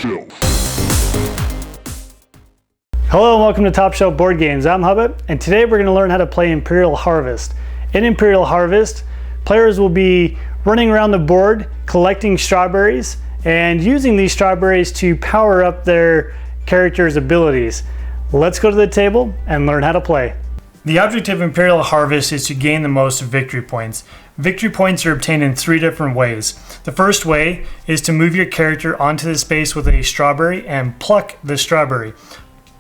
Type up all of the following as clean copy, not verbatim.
Shelf. Hello and welcome to Top Shelf Board Games. I'm Hubbard, and today we're going to learn how to play Imperial Harvest. In Imperial Harvest, players will be running around the board collecting strawberries and using these strawberries to power up their character's abilities. Let's go to the table and learn how to play. The object of Imperial Harvest is to gain the most victory points. Victory points are obtained in 3 different ways. The first way is to move your character onto the space with a strawberry and pluck the strawberry.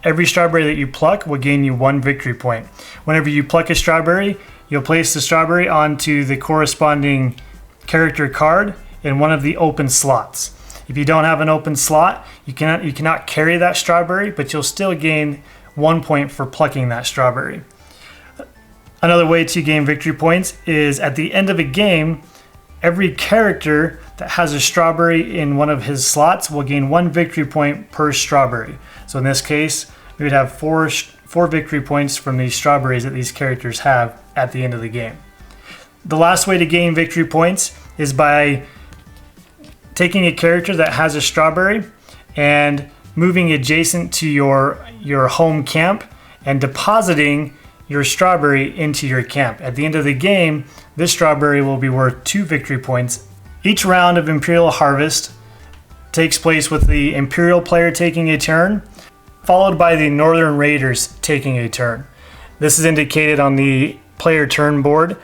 Every strawberry that you pluck will gain you 1 victory point. Whenever you pluck a strawberry, you'll place the strawberry onto the corresponding character card in one of the open slots. If you don't have an open slot, you cannot carry that strawberry, but you'll still gain 1 point for plucking that strawberry. Another way to gain victory points is at the end of a game, every character that has a strawberry in one of his slots will gain 1 victory point per strawberry. So in this case, we would have four victory points from these strawberries that these characters have at the end of the game. The last way to gain victory points is by taking a character that has a strawberry and moving adjacent to your home camp and depositing your strawberry into your camp. At the end of the game, this strawberry will be worth 2 victory points. Each round of Imperial Harvest takes place with the Imperial player taking a turn, followed by the Northern Raiders taking a turn. This is indicated on the player turn board.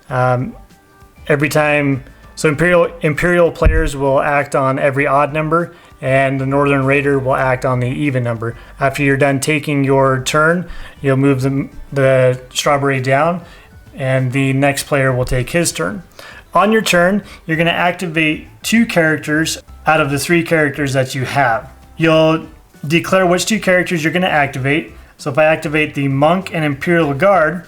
Every time, so Imperial players will act on every odd number, and the Northern Raider will act on the even number. After you're done taking your turn, you'll move the strawberry down, and the next player will take his turn. On your turn, you're going to activate 2 characters out of the 3 characters that you have. You'll declare which 2 characters you're going to activate. So if I activate the Monk and Imperial Guard,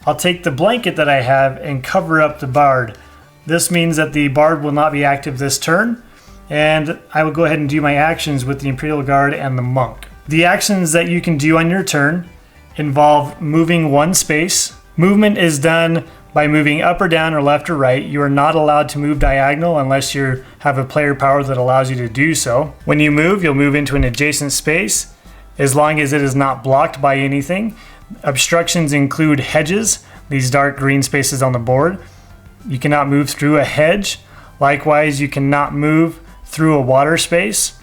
I'll take the blanket that I have and cover up the Bard. This means that the Bard will not be active this turn, and I will go ahead and do my actions with the Imperial Guard and the Monk. The actions that you can do on your turn involve moving 1 space. Movement is done by moving up or down or left or right. You are not allowed to move diagonal unless you have a player power that allows you to do so. When you move, you'll move into an adjacent space as long as it is not blocked by anything. Obstructions include hedges, these dark green spaces on the board. You cannot move through a hedge. Likewise, you cannot move through a water space.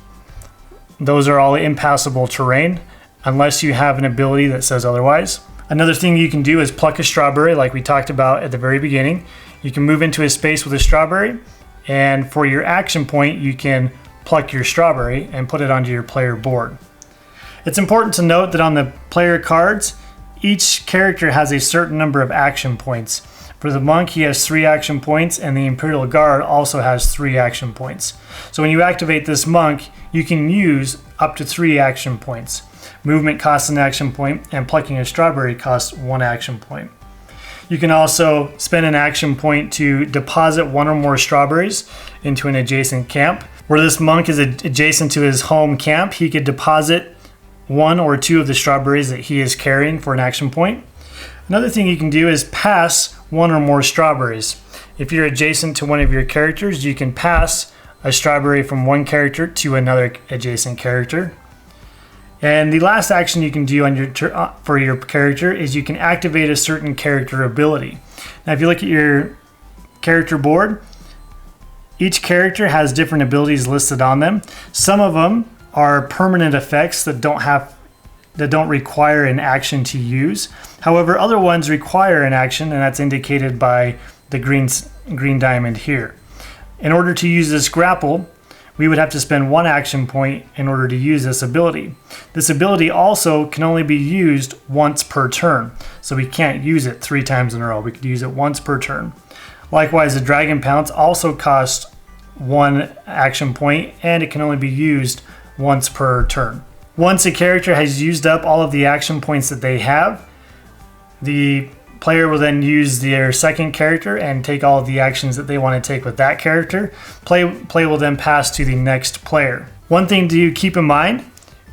Those are all impassable terrain unless you have an ability that says otherwise. Another thing you can do is pluck a strawberry like we talked about at the very beginning. You can move into a space with a strawberry, and for your action point, you can pluck your strawberry and put it onto your player board. It's important to note that on the player cards, each character has a certain number of action points. For the Monk, he has 3 action points, and the Imperial Guard also has 3 action points. So when you activate this Monk, you can use up to 3 action points. Movement costs an action point, and plucking a strawberry costs 1 action point. You can also spend an action point to deposit 1 or more strawberries into an adjacent camp. Where this Monk is adjacent to his home camp, he could deposit 1 or 2 of the strawberries that he is carrying for an action point. Another thing you can do is pass 1 or more strawberries. If you're adjacent to one of your characters, you can pass a strawberry from one character to another adjacent character. And the last action you can do on for your character is you can activate a certain character ability. Now if you look at your character board, each character has different abilities listed on them. Some of them are permanent effects that don't require an action to use. However, other ones require an action, and that's indicated by the green diamond here. In order to use this grapple, we would have to spend 1 action point in order to use this ability. This ability also can only be used once per turn, so we can't use it 3 times in a row. We could use it once per turn. Likewise, the Dragon Pounce also costs 1 action point, and it can only be used once per turn. Once a character has used up all of the action points that they have, the player will then use their second character and take all of the actions that they want to take with that character. Play will then pass to the next player. One thing to keep in mind,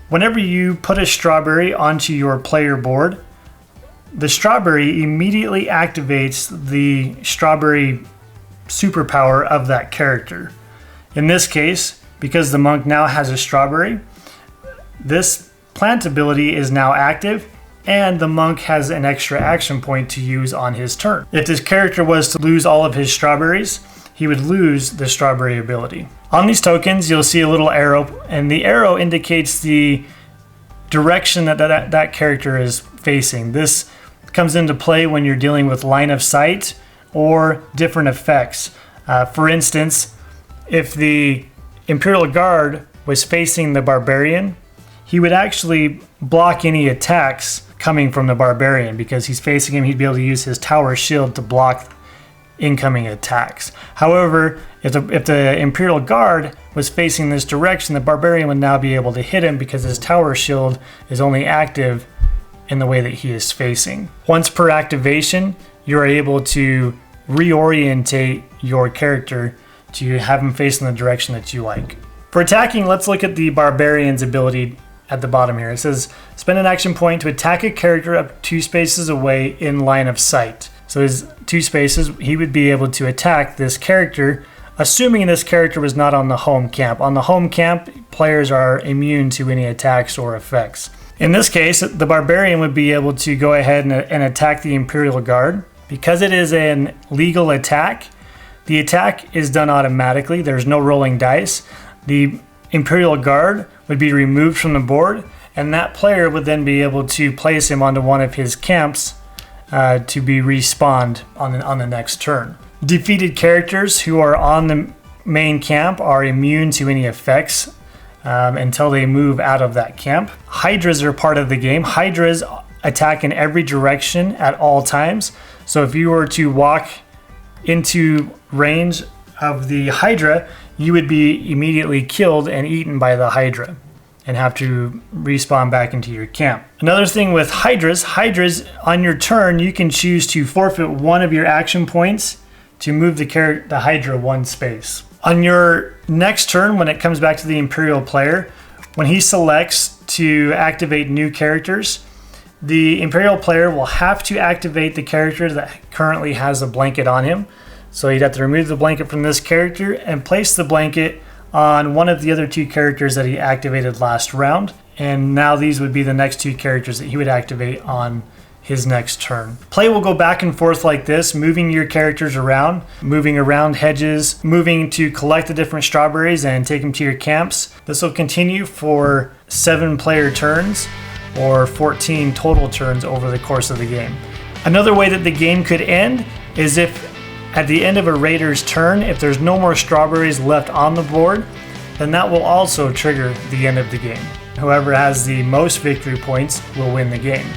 whenever you put a strawberry onto your player board, the strawberry immediately activates the strawberry superpower of that character. In this case, because the monk now has a strawberry, this plant ability is now active, and the monk has an extra action point to use on his turn. If this character was to lose all of his strawberries, he would lose the strawberry ability. On these tokens, you'll see a little arrow, and the arrow indicates the direction that character is facing. This comes into play when you're dealing with line of sight or different effects. For instance, if the Imperial Guard was facing the Barbarian, he would actually block any attacks coming from the Barbarian. Because he's facing him, he'd be able to use his tower shield to block incoming attacks. However, if the Imperial Guard was facing this direction, the Barbarian would now be able to hit him because his tower shield is only active in the way that he is facing. Once per activation, you're able to reorientate your character to have him face in the direction that you like. For attacking, let's look at the Barbarian's ability at the bottom here. It says, spend an action point to attack a character up 2 spaces away in line of sight. So his 2 spaces, he would be able to attack this character, assuming this character was not on the home camp. On the home camp, players are immune to any attacks or effects. In this case, the Barbarian would be able to go ahead and attack the Imperial Guard. Because it is an legal attack, the attack is done automatically. There's no rolling dice. The Imperial Guard would be removed from the board, and that player would then be able to place him onto one of his camps to be respawned on the next turn. Defeated characters who are on the main camp are immune to any effects until they move out of that camp. Hydras are part of the game. Hydras attack in every direction at all times. So if you were to walk into range of the Hydra, you would be immediately killed and eaten by the Hydra and have to respawn back into your camp. Another thing with Hydras on your turn, you can choose to forfeit one of your action points to move the Hydra 1 space. On your next turn, when it comes back to the Imperial player, when he selects to activate new characters, the Imperial player will have to activate the character that currently has a blanket on him. So he'd have to remove the blanket from this character and place the blanket on one of the other 2 characters that he activated last round. And now these would be the next 2 characters that he would activate on his next turn. Play will go back and forth like this, moving your characters around, moving around hedges, moving to collect the different strawberries and take them to your camps. This will continue for 7 player turns or 14 total turns over the course of the game. Another way that the game could end is if at the end of a raider's turn, if there's no more strawberries left on the board, then that will also trigger the end of the game. Whoever has the most victory points will win the game.